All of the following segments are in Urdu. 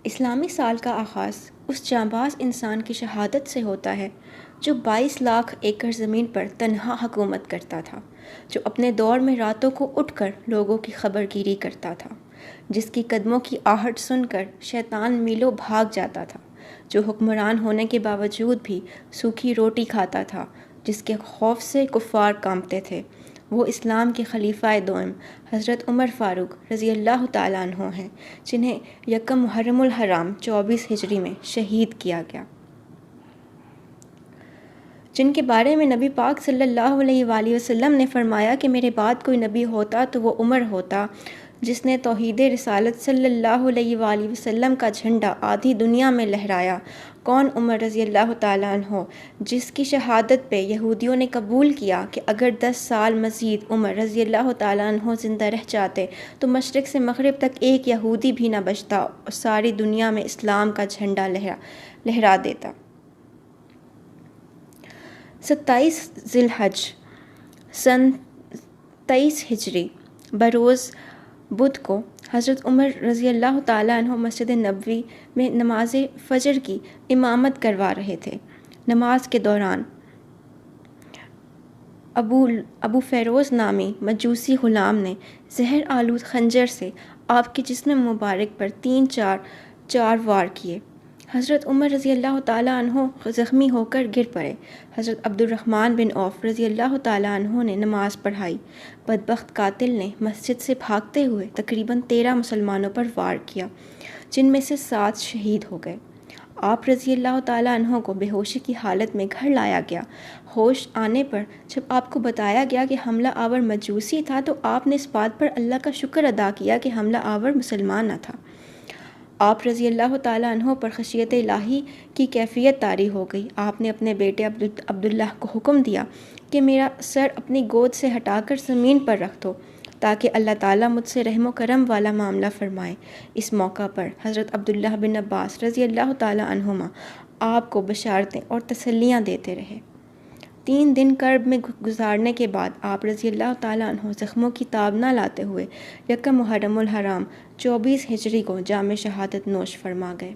اسلامی سال کا آغاز اس جانباز انسان کی شہادت سے ہوتا ہے جو 22 لاکھ ایکڑ زمین پر تنہا حکومت کرتا تھا، جو اپنے دور میں راتوں کو اٹھ کر لوگوں کی خبر گیری کرتا تھا، جس کی قدموں کی آہٹ سن کر شیطان میلوں بھاگ جاتا تھا، جو حکمران ہونے کے باوجود بھی سوکھی روٹی کھاتا تھا، جس کے خوف سے کفار کانپتے تھے۔ وہ اسلام کے خلیفہ دوم حضرت عمر فاروق رضی اللہ تعالیٰ عنہ ہیں، جنہیں یکم محرم الحرام 24 ہجری میں شہید کیا گیا، جن کے بارے میں نبی پاک صلی اللہ علیہ وآلہ وسلم نے فرمایا کہ میرے بعد کوئی نبی ہوتا تو وہ عمر ہوتا، جس نے توحید رسالت صلی اللہ علیہ وآلہ وسلم کا جھنڈا آدھی دنیا میں لہرایا۔ کون عمر رضی اللہ تعالیٰ عنہ، جس کی شہادت پہ یہودیوں نے قبول کیا کہ اگر 10 سال مزید عمر رضی اللہ تعالیٰ عنہ زندہ رہ جاتے تو مشرق سے مغرب تک ایک یہودی بھی نہ بچتا اور ساری دنیا میں اسلام کا جھنڈا لہرا دیتا۔ 27 ذی الحج سن 23 ہجری بروز بدھ کو حضرت عمر رضی اللہ تعالیٰ عنہ مسجد نبوی میں نماز فجر کی امامت کروا رہے تھے۔ نماز کے دوران ابو فیروز نامی مجوسی غلام نے زہر آلود خنجر سے آپ کے جسم مبارک پر 3 وار کیے۔ حضرت عمر رضی اللہ تعالیٰ عنہ زخمی ہو کر گر پڑے۔ حضرت عبد الرحمن بن عوف رضی اللہ تعالیٰ عنہ نے نماز پڑھائی۔ بدبخت قاتل نے مسجد سے بھاگتے ہوئے تقریباً 13 مسلمانوں پر وار کیا، جن میں سے 7 شہید ہو گئے۔ آپ رضی اللہ تعالیٰ عنہ کو بے ہوشی کی حالت میں گھر لایا گیا۔ ہوش آنے پر جب آپ کو بتایا گیا کہ حملہ آور مجوسی تھا تو آپ نے اس بات پر اللہ کا شکر ادا کیا کہ حملہ آور مسلمان نہ تھا۔ آپ رضی اللہ تعالیٰ عنہ پر خشیت الہی کی کیفیت طاری ہو گئی۔ آپ نے اپنے بیٹے عبداللہ کو حکم دیا کہ میرا سر اپنی گود سے ہٹا کر زمین پر رکھ دو تاکہ اللہ تعالیٰ مجھ سے رحم و کرم والا معاملہ فرمائے۔ اس موقع پر حضرت عبداللہ بن عباس رضی اللہ تعالیٰ عنہما آپ کو بشارتیں اور تسلیاں دیتے رہے۔ 3 دن کرب میں گزارنے کے بعد آپ رضی اللہ تعالیٰ عنہ زخموں کی تاب نہ لاتے ہوئے یکم محرم الحرام 24 ہجری کو جام شہادت نوش فرما گئے۔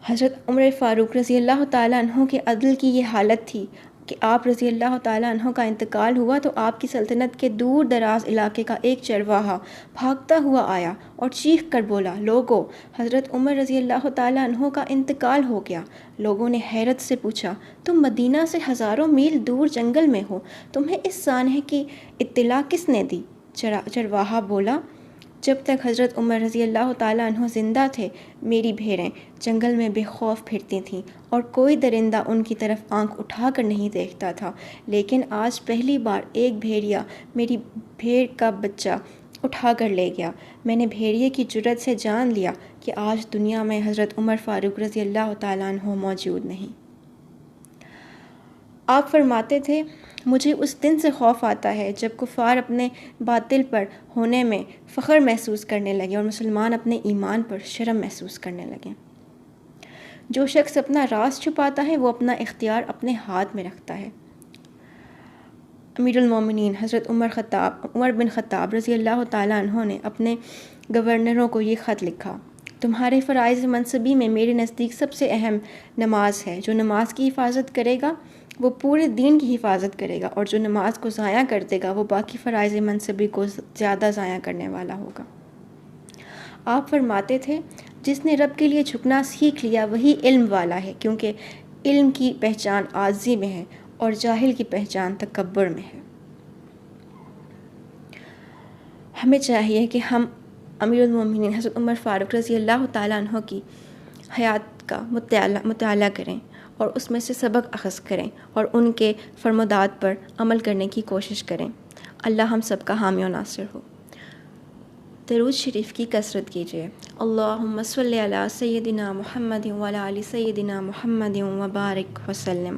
حضرت عمر فاروق رضی اللہ تعالیٰ عنہ کے عدل کی یہ حالت تھی کہ آپ رضی اللہ تعالیٰ عنہ کا انتقال ہوا تو آپ کی سلطنت کے دور دراز علاقے کا ایک چرواہا بھاگتا ہوا آیا اور چیخ کر بولا، لوگو، حضرت عمر رضی اللہ تعالیٰ عنہ کا انتقال ہو گیا۔ لوگوں نے حیرت سے پوچھا، تم مدینہ سے ہزاروں میل دور جنگل میں ہو، تمہیں اس سانحے کی اطلاع کس نے دی؟ چرواہا بولا، جب تک حضرت عمر رضی اللہ تعالیٰ عنہ زندہ تھے میری بھیڑیں جنگل میں بے خوف پھرتی تھیں اور کوئی درندہ ان کی طرف آنکھ اٹھا کر نہیں دیکھتا تھا، لیکن آج پہلی بار ایک بھیڑیا میری بھیڑ کا بچہ اٹھا کر لے گیا۔ میں نے بھیڑیے کی جرأت سے جان لیا کہ آج دنیا میں حضرت عمر فاروق رضی اللہ تعالیٰ عنہ موجود نہیں۔ آپ فرماتے تھے، مجھے اس دن سے خوف آتا ہے جب کفار اپنے باطل پر ہونے میں فخر محسوس کرنے لگے اور مسلمان اپنے ایمان پر شرم محسوس کرنے لگے۔ جو شخص اپنا راز چھپاتا ہے وہ اپنا اختیار اپنے ہاتھ میں رکھتا ہے۔ امیر المومنین حضرت عمر بن خطاب رضی اللہ تعالیٰ عنہ نے اپنے گورنروں کو یہ خط لکھا، تمہارے فرائض منصبی میں میرے نزدیک سب سے اہم نماز ہے۔ جو نماز کی حفاظت کرے گا وہ پورے دین کی حفاظت کرے گا، اور جو نماز کو ضائع کر دے گا وہ باقی فرائض منصبی کو زیادہ ضائع کرنے والا ہوگا۔ آپ فرماتے تھے، جس نے رب کے لیے جھکنا سیکھ لیا وہی علم والا ہے، کیونکہ علم کی پہچان عاجزی میں ہے اور جاہل کی پہچان تکبر میں ہے۔ ہمیں چاہیے کہ ہم امیر المومنین حضرت عمر فاروق رضی اللہ تعالیٰ عنہ کی حیات کا مطالعہ کریں اور اس میں سے سبق اخذ کریں اور ان کے فرمودات پر عمل کرنے کی کوشش کریں۔ اللہ ہم سب کا حامی و ناصر ہو۔ درود شریف کی کثرت کیجیے۔ اللہم صلی علی سیدنا محمد وعلی آل سیدنا محمد وبارک وسلم۔